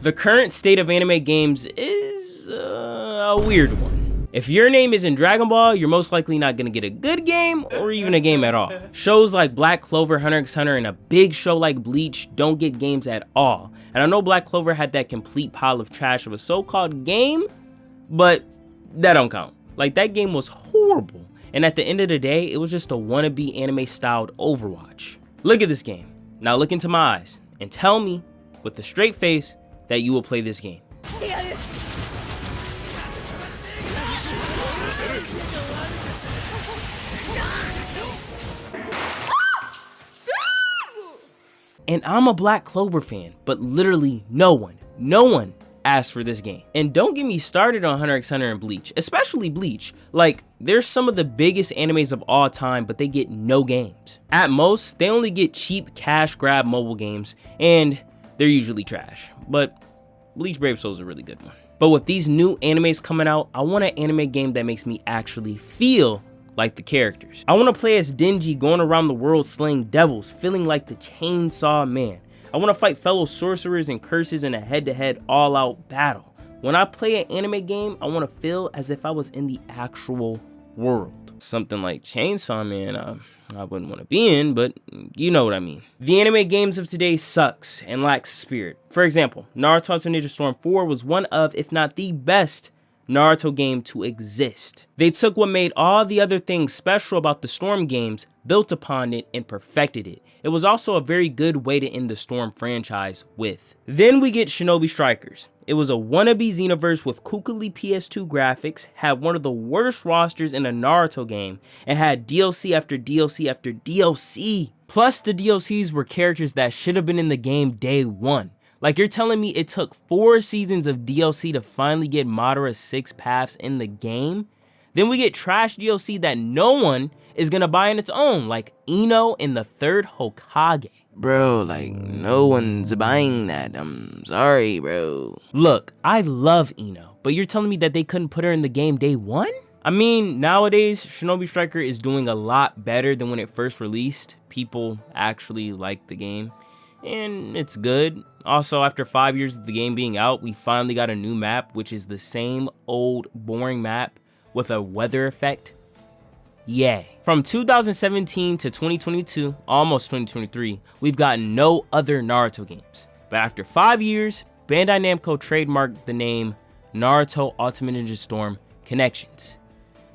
The current state of anime games is a weird one. If your name isn't Dragon Ball, you're most likely not gonna get a good game or even a game at all. Shows like Black Clover, Hunter x Hunter, and a big show like Bleach don't get games at all. And I know Black Clover had that complete pile of trash of a so-called game, but that don't count. Like, that game was horrible. And at the end of the day, it was just a wannabe anime-styled Overwatch. Look at this game. Now look into my eyes and tell me with a straight face that you will play this game. And I'm a Black Clover fan, but literally no one asked for this game. And don't get me started on Hunter x Hunter and Bleach, especially Bleach. Like, they're some of the biggest animes of all time, but they get no games. At most, they only get cheap cash grab mobile games, and they're usually trash. But Bleach Brave Soul is a really good one. But with these new animes coming out, I want an anime game that makes me actually feel like the characters. I want to play as Denji going around the world slaying devils, feeling like the Chainsaw Man. I want to fight fellow sorcerers and curses in a head-to-head all-out battle. When I play an anime game, I want to feel as if I was in the actual world. Something like Chainsaw Man, I wouldn't want to be in, but you know what I mean. The anime games of today sucks and lacks spirit. For example, Naruto Ultimate Ninja Storm 4 was one of, if not the best, Naruto game to exist. They took what made all the other things special about the Storm games, built upon it, and perfected it. It was also a very good way to end the Storm franchise with. Then we get Shinobi Strikers. It was a wannabe Xenoverse with kookily PS2 graphics, had one of the worst rosters in a Naruto game, and had DLC after DLC after DLC. Plus, the DLCs were characters that should have been in the game day one. Like, you're telling me it took 4 seasons of DLC to finally get Madara's 6 paths in the game? Then we get trash DLC that no one is gonna buy on its own, like Ino in the 3rd Hokage. Bro, like, no one's buying that. I'm sorry, bro. Look, I love Ino, but you're telling me that they couldn't put her in the game day one? I mean, nowadays, Shinobi Striker is doing a lot better than when it first released. People actually like the game, and it's good. Also, after 5 years of the game being out, we finally got a new map, which is the same old boring map with a weather effect. Yay. From 2017 to 2022, almost 2023, we've gotten no other Naruto games. But after 5 years, Bandai Namco trademarked the name Naruto Ultimate Ninja Storm Connections.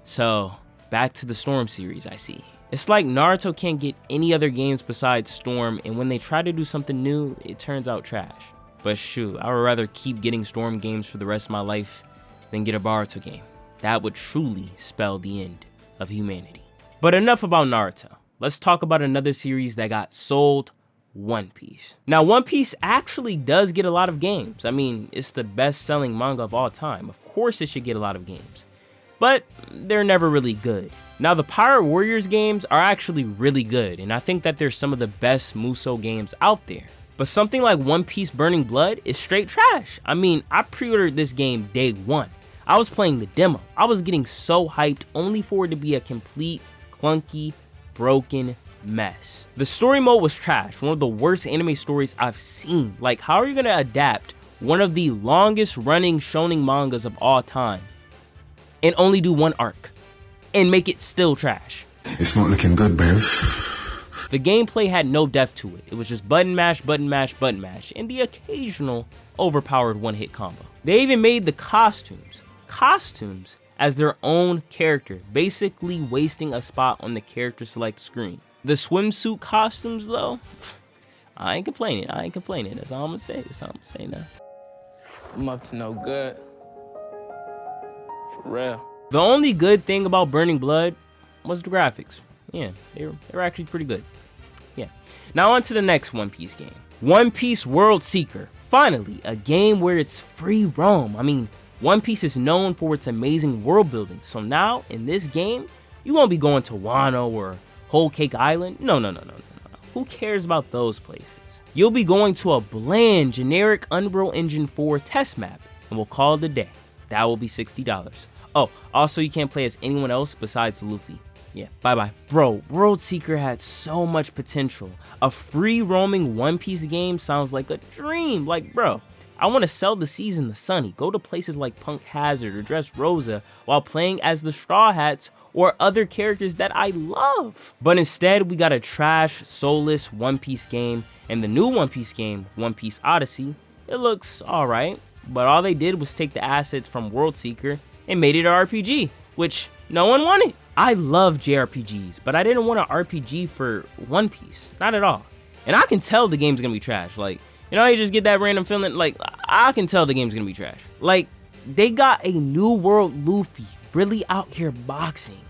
So, back to the Storm series, I see. It's like Naruto can't get any other games besides Storm, and when they try to do something new, it turns out trash. But shoot, I would rather keep getting Storm games for the rest of my life than get a Boruto game. That would truly spell the end of humanity. But enough about Naruto. Let's talk about another series that got sold, One Piece. Now, One Piece actually does get a lot of games. I mean, it's the best-selling manga of all time. Of course it should get a lot of games. But they're never really good. Now, the Pirate Warriors games are actually really good, and I think that they're some of the best Musou games out there. But something like One Piece Burning Blood is straight trash. I mean, I pre-ordered this game day one. I was playing the demo. I was getting so hyped only for it to be a complete, clunky, broken mess. The story mode was trash, one of the worst anime stories I've seen. Like, how are you gonna adapt one of the longest running shonen mangas of all time and only do one arc and make it still trash? It's not looking good, Bev. The gameplay had no depth to it. It was just button mash, button mash, button mash, and the occasional overpowered one-hit combo. They even made the costumes as their own character, basically wasting a spot on the character select screen. The swimsuit costumes, though, I ain't complaining. That's all I'm gonna say now. I'm up to no good. For real. The only good thing about Burning Blood was the graphics. Yeah, they were actually pretty good. Yeah. Now on to the next One Piece game. One Piece World Seeker. Finally, a game where it's free roam. I mean, One Piece is known for its amazing world building. So now, in this game, you won't be going to Wano or Whole Cake Island. No. Who cares about those places? You'll be going to a bland, generic Unreal Engine 4 test map, and we'll call it a day. That will be $60. Oh, also you can't play as anyone else besides Luffy. Yeah, bye-bye. Bro, World Seeker had so much potential. A free roaming One Piece game sounds like a dream. Like, bro, I want to sell the seas in the sunny, go to places like Punk Hazard or Dress Rosa while playing as the Straw Hats or other characters that I love. But instead, we got a trash, soulless One Piece game, and the new One Piece game, One Piece Odyssey, it looks alright, but all they did was take the assets from World Seeker and made it an RPG, which no one wanted. I love JRPGs, but I didn't want an RPG for One Piece, not at all. And I can tell the game's gonna be trash. Like, you know, you just get that random feeling, like, I can tell the game's gonna be trash. Like, they got a New World Luffy really out here boxing.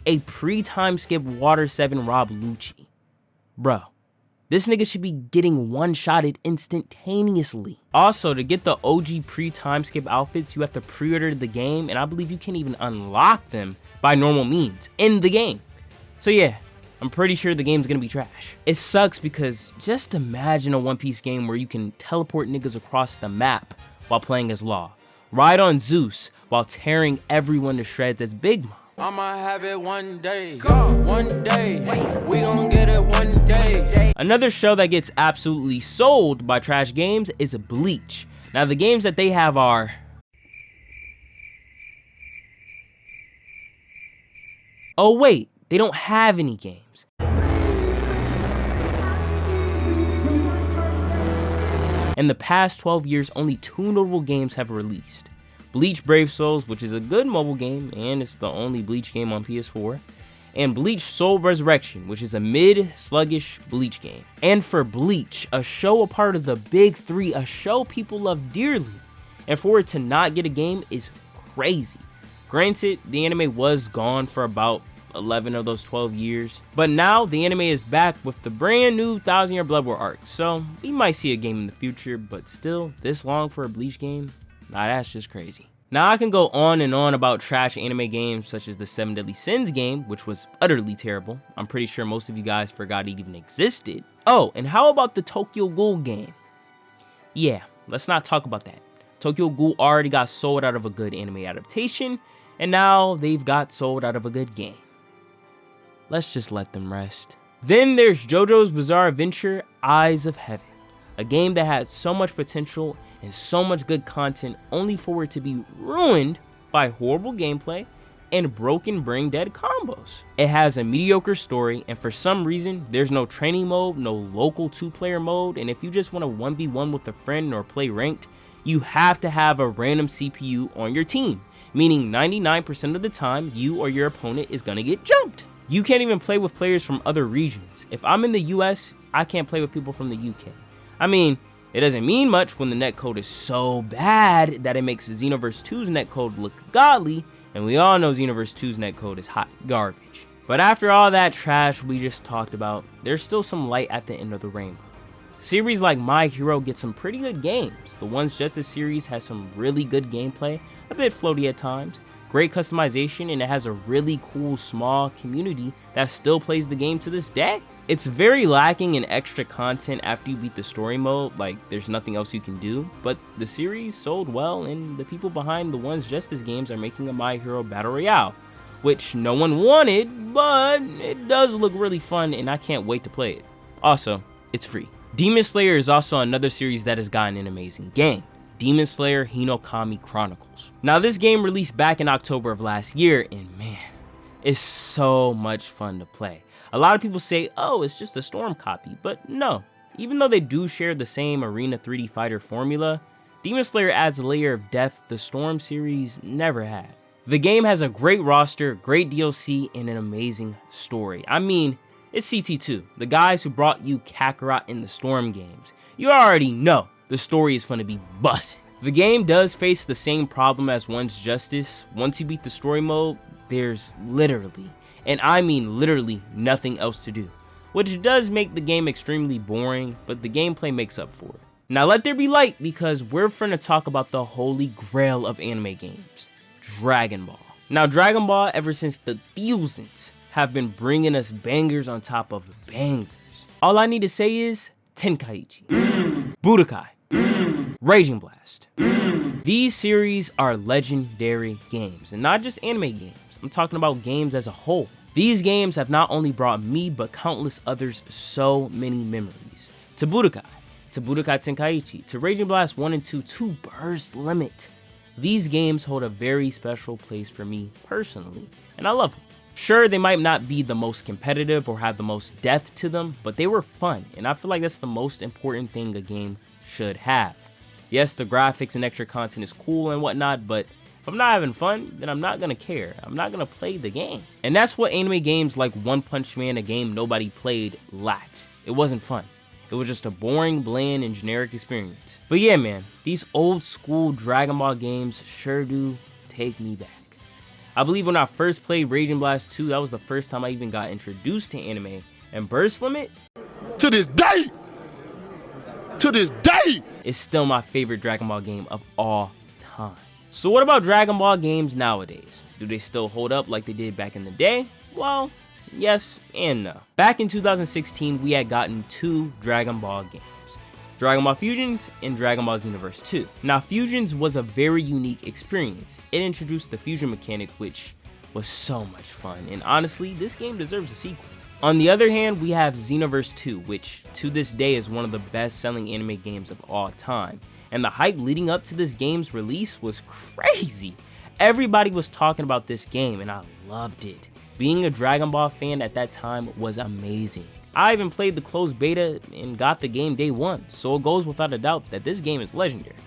A pre-time skip Water 7 Rob Lucci. Bro, this nigga should be getting one-shotted instantaneously. Also, to get the OG pre-time skip outfits, you have to pre-order the game, and I believe you can't even unlock them by normal means in the game. So yeah, I'm pretty sure the game's gonna be trash. It sucks because just imagine a One Piece game where you can teleport niggas across the map while playing as Law, ride on Zeus while tearing everyone to shreds as Big Mom. I'ma have it one day, one day, we gon' get it one day. Another show that gets absolutely sold by trash games is Bleach. Now the games that they have are oh wait, they don't have any games. In the past 12 years, only 2 notable games have released. Bleach Brave Souls, which is a good mobile game, and it's the only Bleach game on PS4, and Bleach Soul Resurreccion, which is a mid-sluggish Bleach game. And for Bleach, a show a part of the big 3, a show people love dearly, and for it to not get a game is crazy. Granted, the anime was gone for about 11 of those 12 years, but now the anime is back with the brand new 1000 Year Blood War arc, so we might see a game in the future, but still, this long for a Bleach game? Nah, that's just crazy. Now I can go on and on about trash anime games such as the 7 Deadly Sins game, which was utterly terrible. I'm pretty sure most of you guys forgot it even existed. Oh, and how about the Tokyo Ghoul game? Yeah, let's not talk about that. Tokyo Ghoul already got sold out of a good anime adaptation, and now they've got sold out of a good game. Let's just let them rest. Then there's JoJo's Bizarre Adventure Eyes of Heaven, a game that had so much potential and so much good content only for it to be ruined by horrible gameplay and broken brain dead combos. It has a mediocre story, and for some reason there's no training mode, no local 2-player mode, and if you just want to 1v1 with a friend or play ranked, you have to have a random CPU on your team, meaning 99% of the time you or your opponent is gonna get jumped. You can't even play with players from other regions. If I'm in the US, I can't play with people from the UK. I mean, it doesn't mean much when the netcode is so bad that it makes Xenoverse 2's netcode look godly, and we all know Xenoverse 2's netcode is hot garbage. But after all that trash we just talked about, there's still some light at the end of the rainbow. Series like My Hero get some pretty good games. The One's Justice series has some really good gameplay, a bit floaty at times, great customization, and it has a really cool small community that still plays the game to this day. It's very lacking in extra content after you beat the story mode, like there's nothing else you can do, but the series sold well and the people behind the One's Justice games are making a My Hero Battle Royale, which no one wanted, but it does look really fun and I can't wait to play it. Also, it's free. Demon Slayer is also another series that has gotten an amazing game. Demon Slayer Hinokami Chronicles. Now this game released back in October of last year and man, it's so much fun to play. A lot of people say, oh, it's just a Storm copy, but no. Even though they do share the same Arena 3D fighter formula, Demon Slayer adds a layer of depth the Storm series never had. The game has a great roster, great DLC, and an amazing story. I mean, it's CT2, the guys who brought you Kakarot in the Storm games. You already know the story is gonna be bussin'. The game does face the same problem as One's Justice. Once you beat the story mode, there's literally, and I mean literally, nothing else to do, which does make the game extremely boring, but the gameplay makes up for it. Now let there be light, because we're finna talk about the holy grail of anime games, Dragon Ball. Now Dragon Ball, ever since the thousands, have been bringing us bangers on top of bangers. All I need to say is Tenkaichi, Budokai, Raging Blast. These series are legendary games, and not just anime games. I'm talking about games as a whole. These games have not only brought me, but countless others so many memories. To Budokai, to Budokai Tenkaichi, to Raging Blast 1 and 2, to Burst Limit. These games hold a very special place for me personally, and I love them. Sure, they might not be the most competitive or have the most depth to them, but they were fun, and I feel like that's the most important thing a game should have. Yes, the graphics and extra content is cool and whatnot, but if I'm not having fun, then I'm not gonna care. I'm not gonna play the game. And that's what anime games like One Punch Man, a game nobody played, lacked. It wasn't fun. It was just a boring, bland, and generic experience. But yeah, man, these old school Dragon Ball games sure do take me back. I believe when I first played Raging Blast 2, that was the first time I even got introduced to anime, and Burst Limit, to this day, is still my favorite Dragon Ball game of all time. So what about Dragon Ball games nowadays? Do they still hold up like they did back in the day? Well, yes and no. Back in 2016, we had gotten 2 Dragon Ball games. Dragon Ball Fusions and Dragon Ball Xenoverse 2. Now Fusions was a very unique experience. It introduced the fusion mechanic, which was so much fun, and honestly, this game deserves a sequel. On the other hand, we have Xenoverse 2, which to this day is one of the best selling anime games of all time. And the hype leading up to this game's release was crazy. Everybody was talking about this game and I loved it. Being a Dragon Ball fan at that time was amazing. I even played the closed beta and got the game day 1, so it goes without a doubt that this game is legendary.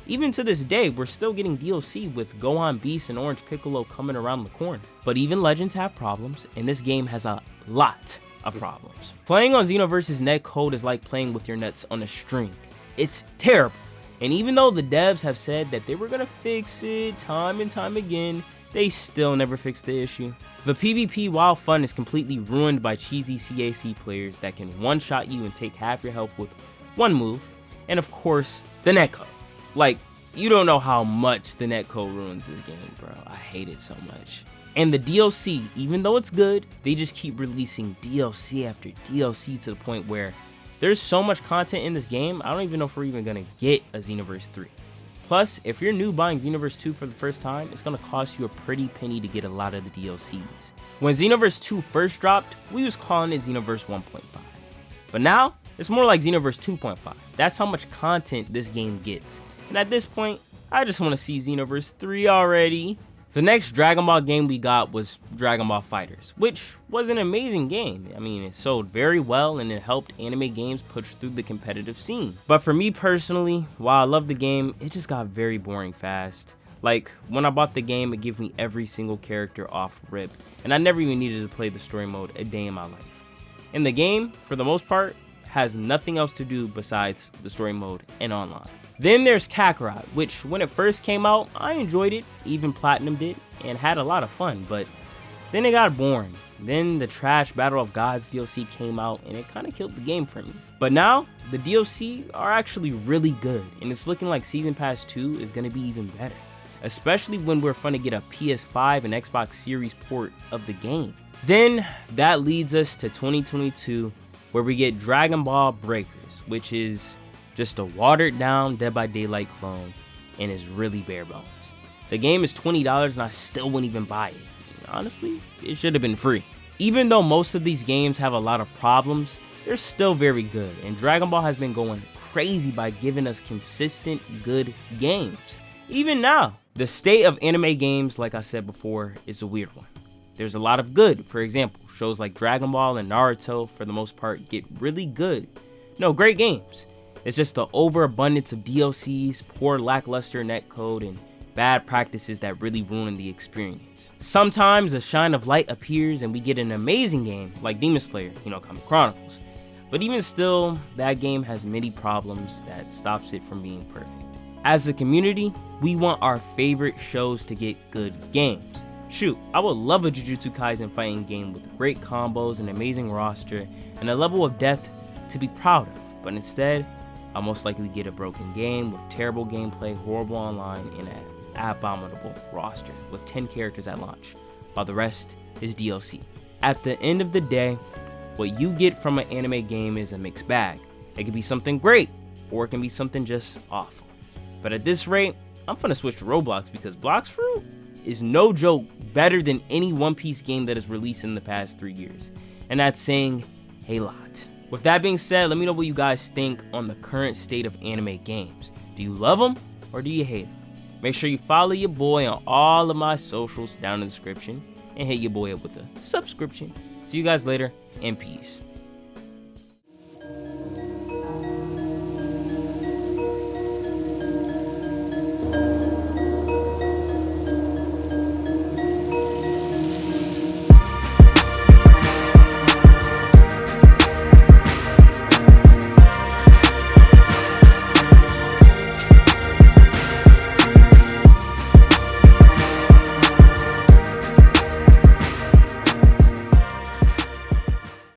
Even to this day, we're still getting DLC with Gohan Beast and Orange Piccolo coming around the corner. But even Legends have problems, and this game has a lot of problems. Playing on Xenoverse's netcode is like playing with your nuts on a string. It's terrible. And even though the devs have said that they were gonna fix it time and time again, they still never fixed the issue. The PvP, while fun, is completely ruined by cheesy CAC players that can one-shot you and take half your health with one move, and of course, the netcode. Like, you don't know how much the netcode ruins this game, bro. I hate it so much. And the DLC, even though it's good, they just keep releasing DLC after DLC to the point where there's so much content in this game, I don't even know if we're even gonna get a Xenoverse 3. Plus, if you're new buying Xenoverse 2 for the first time, it's gonna cost you a pretty penny to get a lot of the DLCs. When Xenoverse 2 first dropped, we was calling it Xenoverse 1.5. But now, it's more like Xenoverse 2.5. That's how much content this game gets. And at this point, I just wanna see Xenoverse 3 already. The next Dragon Ball game we got was Dragon Ball FighterZ, which was an amazing game. I mean, it sold very well and it helped anime games push through the competitive scene. But for me personally, while I love the game, it just got very boring fast. Like, when I bought the game, it gave me every single character off rip, and I never even needed to play the story mode a day in my life. And the game, for the most part, has nothing else to do besides the story mode and online. Then there's Kakarot, which when it first came out, I enjoyed it, even platinumed it, and had a lot of fun, but then it got boring. Then the trash Battle of Gods DLC came out, and it kind of killed the game for me. But now, the DLC are actually really good, and it's looking like Season Pass 2 is going to be even better, especially when we're finna get a PS5 and Xbox Series port of the game. Then, that leads us to 2022, where we get Dragon Ball Breakers, which is just a watered down Dead by Daylight clone and is really bare bones. The game is $20 and I still wouldn't even buy it. Honestly, it should have been free. Even though most of these games have a lot of problems, they're still very good, and Dragon Ball has been going crazy by giving us consistent good games. Even now, the state of anime games, like I said before, is a weird one. There's a lot of good. For example, shows like Dragon Ball and Naruto, for the most part, get really good. No, great games. It's just the overabundance of DLCs, poor lackluster netcode, and bad practices that really ruin the experience. Sometimes a shine of light appears and we get an amazing game like Demon Slayer, Kami Chronicles. But even still, that game has many problems that stops it from being perfect. As a community, we want our favorite shows to get good games. Shoot, I would love a Jujutsu Kaisen fighting game with great combos, an amazing roster, and a level of depth to be proud of. But instead, I'll most likely get a broken game with terrible gameplay, horrible online, and an abominable roster with 10 characters at launch, while the rest is DLC. At the end of the day, what you get from an anime game is a mixed bag. It can be something great, or it can be something just awful. But at this rate, I'm finna switch to Roblox because Blox Fruit is no joke better than any One Piece game that is released in the past 3 years. And that's saying a lot. With that being said, let me know what you guys think on the current state of anime games. Do you love them or do you hate them? Make sure you follow your boy on all of my socials down in the description and hit your boy up with a subscription. See you guys later, and peace.